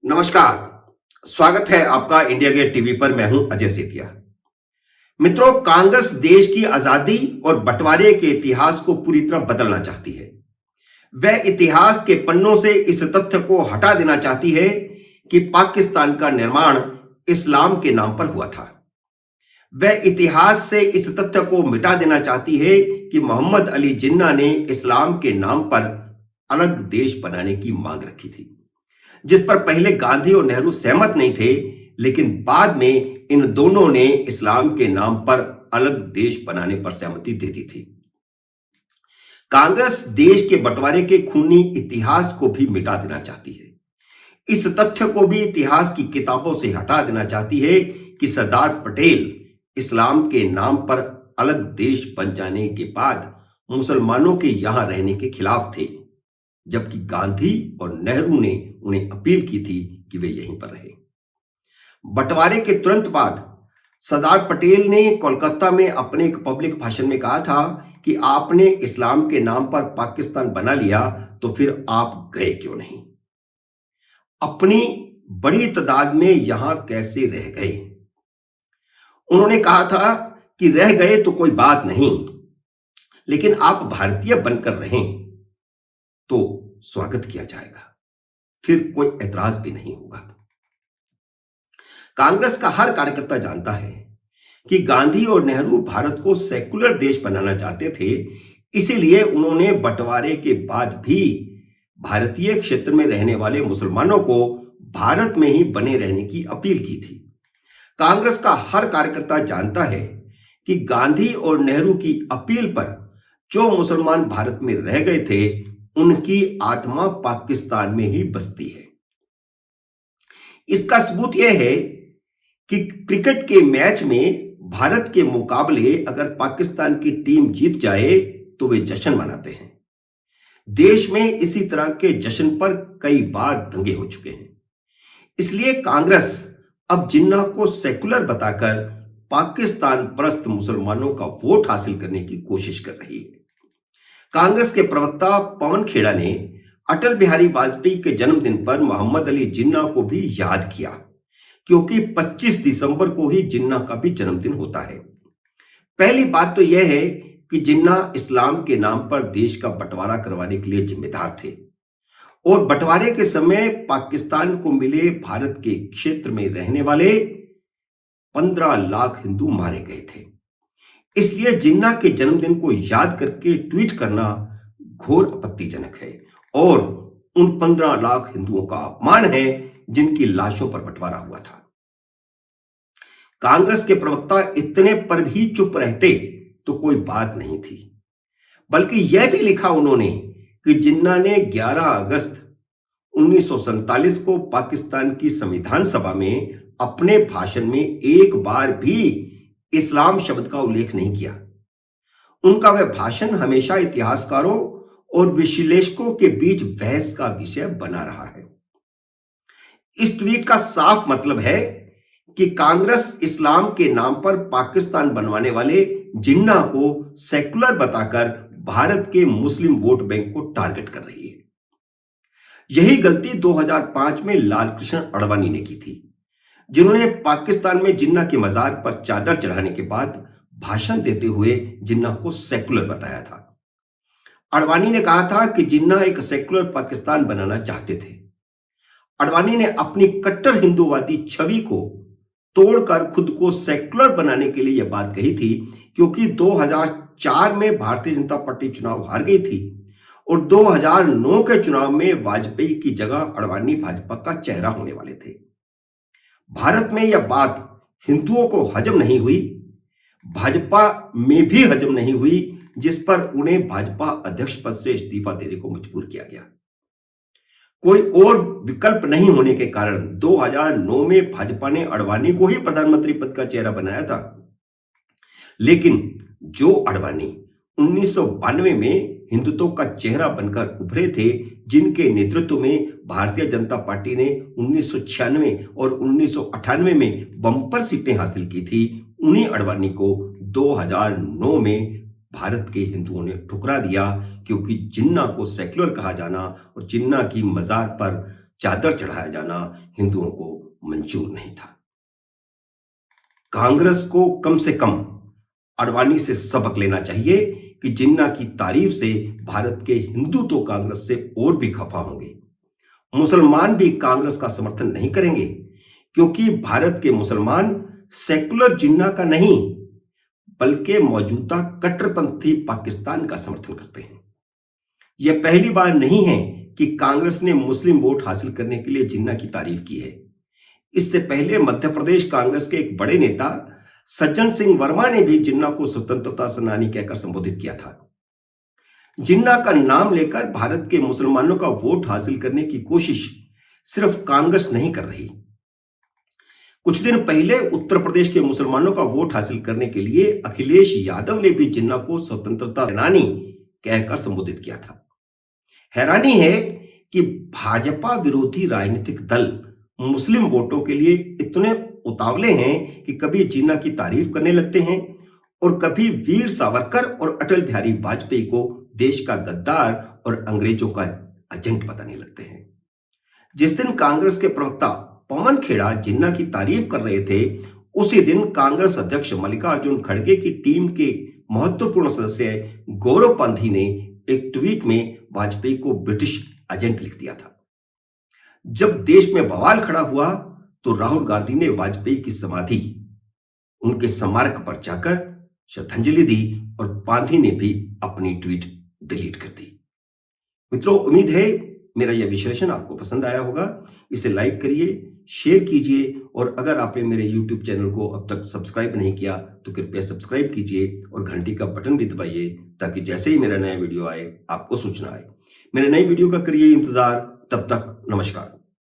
नमस्कार। स्वागत है आपका इंडिया गेट टीवी पर। मैं हूं अजय सेतिया। मित्रों, कांग्रेस देश की आजादी और बंटवारे के इतिहास को पूरी तरह बदलना चाहती है। वह इतिहास के पन्नों से इस तथ्य को हटा देना चाहती है कि पाकिस्तान का निर्माण इस्लाम के नाम पर हुआ था। वह इतिहास से इस तथ्य को मिटा देना चाहती है कि मोहम्मद अली जिन्ना ने इस्लाम के नाम पर अलग देश बनाने की मांग रखी थी, जिस पर पहले गांधी और नेहरू सहमत नहीं थे, लेकिन बाद में इन दोनों ने इस्लाम के नाम पर अलग देश बनाने पर सहमति दे दी थी। कांग्रेस देश के बंटवारे के खूनी इतिहास को भी मिटा देना चाहती है। इस तथ्य को भी इतिहास की किताबों से हटा देना चाहती है कि सरदार पटेल इस्लाम के नाम पर अलग देश बन जाने के बाद मुसलमानों के यहां रहने के खिलाफ थे, जबकि गांधी और नेहरू ने उन्हें अपील की थी कि वे यहीं पर रहें। बंटवारे के तुरंत बाद सरदार पटेल ने कोलकाता में अपने एक पब्लिक भाषण में कहा था कि आपने इस्लाम के नाम पर पाकिस्तान बना लिया, तो फिर आप गए क्यों नहीं? अपनी बड़ी तादाद में यहां कैसे रह गए? उन्होंने कहा था कि रह गए तो कोई बात नहीं, लेकिन आप भारतीय बनकर रहें तो स्वागत किया जाएगा, फिर कोई ऐतराज भी नहीं होगा। कांग्रेस का हर कार्यकर्ता जानता है कि गांधी और नेहरू भारत को सेकुलर देश बनाना चाहते थे, इसीलिए उन्होंने बंटवारे के बाद भी भारतीय क्षेत्र में रहने वाले मुसलमानों को भारत में ही बने रहने की अपील की थी। कांग्रेस का हर कार्यकर्ता जानता है कि गांधी और नेहरू की अपील पर जो मुसलमान भारत में रह गए थे, उनकी आत्मा पाकिस्तान में ही बसती है। इसका सबूत यह है कि क्रिकेट के मैच में भारत के मुकाबले अगर पाकिस्तान की टीम जीत जाए तो वे जश्न मनाते हैं। देश में इसी तरह के जश्न पर कई बार दंगे हो चुके हैं। इसलिए कांग्रेस अब जिन्ना को सेकुलर बताकर पाकिस्तान परस्त मुसलमानों का वोट हासिल करने की कोशिश कर रही है। कांग्रेस के प्रवक्ता पवन खेड़ा ने अटल बिहारी वाजपेयी के जन्मदिन पर मोहम्मद अली जिन्ना को भी याद किया, क्योंकि 25 दिसंबर को ही जिन्ना का भी जन्मदिन होता है। पहली बात तो यह है कि जिन्ना इस्लाम के नाम पर देश का बंटवारा करवाने के लिए जिम्मेदार थे और बंटवारे के समय पाकिस्तान को मिले भारत के क्षेत्र में रहने वाले 15 लाख हिंदू मारे गए थे। इसलिए जिन्ना के जन्मदिन को याद करके ट्वीट करना घोर आपत्तिजनक है और उन 15 लाख हिंदुओं का अपमान है जिनकी लाशों पर बंटवारा हुआ था। कांग्रेस के प्रवक्ता इतने पर भी चुप रहते तो कोई बात नहीं थी, बल्कि यह भी लिखा उन्होंने कि जिन्ना ने 11 अगस्त 1947 को पाकिस्तान की संविधान सभा में अपने भाषण में एक बार भी इस्लाम शब्द का उल्लेख नहीं किया। उनका वह भाषण हमेशा इतिहासकारों और विश्लेषकों के बीच बहस का विषय बना रहा है। इस ट्वीट का साफ मतलब है कि कांग्रेस इस्लाम के नाम पर पाकिस्तान बनवाने वाले जिन्ना को सेकुलर बताकर भारत के मुस्लिम वोट बैंक को टारगेट कर रही है। यही गलती 2005 में लालकृष्ण आडवाणी ने की थी, जिन्होंने पाकिस्तान में जिन्ना के मजार पर चादर चढ़ाने के बाद भाषण देते हुए जिन्ना को सेकुलर बताया था। आडवाणी ने कहा था कि जिन्ना एक सेकुलर पाकिस्तान बनाना चाहते थे। आडवाणी ने अपनी कट्टर हिंदूवादी छवि को तोड़कर खुद को सेकुलर बनाने के लिए यह बात कही थी, क्योंकि 2004 में भारतीय जनता पार्टी चुनाव हार गई थी और 2009 के चुनाव में वाजपेयी की जगह आडवाणी भाजपा का चेहरा होने वाले थे। भारत में यह बात हिंदुओं को हजम नहीं हुई, भाजपा में भी हजम नहीं हुई, जिस पर उन्हें भाजपा अध्यक्ष पद से इस्तीफा देने को मजबूर किया गया। कोई और विकल्प नहीं होने के कारण 2009 में भाजपा ने आडवाणी को ही प्रधानमंत्री पद का चेहरा बनाया था। लेकिन जो आडवाणी 1992 में हिंदुत्व का चेहरा बनकर उभरे थे, जिनके नेतृत्व में भारतीय जनता पार्टी ने 1996 और 1998 में बम्पर सीटें हासिल की थी, उन्हीं आडवाणी को 2009 में भारत के हिंदुओं ने ठुकरा दिया, क्योंकि जिन्ना को सेक्युलर कहा जाना और जिन्ना की मजार पर चादर चढ़ाया जाना हिंदुओं को मंजूर नहीं था। कांग्रेस को कम से कम आडवाणी से सबक लेना चाहिए कि जिन्ना की तारीफ से भारत के हिंदू तो कांग्रेस से और भी खफा होंगे। मुसलमान भी कांग्रेस का समर्थन नहीं करेंगे, क्योंकि भारत के मुसलमान सेकुलर जिन्ना का नहीं बल्कि मौजूदा कट्टरपंथी पाकिस्तान का समर्थन करते हैं। यह पहली बार नहीं है कि कांग्रेस ने मुस्लिम वोट हासिल करने के लिए जिन्ना की तारीफ की है। इससे पहले मध्य प्रदेश कांग्रेस के एक बड़े नेता सज्जन सिंह वर्मा ने भी जिन्ना को स्वतंत्रता सेनानी कहकर संबोधित किया था। जिन्ना का नाम लेकर भारत के मुसलमानों का वोट हासिल करने की कोशिश सिर्फ कांग्रेस नहीं कर रही। कुछ दिन पहले उत्तर प्रदेश के मुसलमानों का वोट हासिल करने के लिए अखिलेश यादव ने भी जिन्ना को स्वतंत्रता सेनानी कहकर संबोधित किया था। हैरानी है कि भाजपा विरोधी राजनीतिक दल मुस्लिम वोटों के लिए इतने उतावले हैं कि कभी जिन्ना की तारीफ करने लगते हैं और कभी वीर सावरकर और अटल बिहारी वाजपेयी को देश का गद्दार और अंग्रेजों का एजेंट बताने लगते हैं। जिस दिन कांग्रेस के प्रवक्ता पवन खेड़ा जिन्ना की तारीफ कर रहे थे, उसी दिन कांग्रेस अध्यक्ष मल्लिकार्जुन खड़गे की टीम के महत्वपूर्ण सदस्य गौरव पांधी ने एक ट्वीट में वाजपेयी को ब्रिटिश एजेंट लिख दिया था। जब देश में बवाल खड़ा हुआ तो राहुल गांधी ने वाजपेयी की समाधि, उनके स्मारक पर जाकर श्रद्धांजलि दी और पांधी ने भी अपनी ट्वीट डिलीट कर दी। मित्रों, उम्मीद है मेरा यह विश्लेषण आपको पसंद आया होगा। इसे लाइक करिए, शेयर कीजिए और अगर आपने मेरे YouTube चैनल को अब तक सब्सक्राइब नहीं किया तो कृपया सब्सक्राइब कीजिए और घंटी का बटन भी दबाइए ताकि जैसे ही मेरा नया वीडियो आए आपको सूचना आए। मेरे नए वीडियो का करिए इंतजार। तब तक नमस्कार।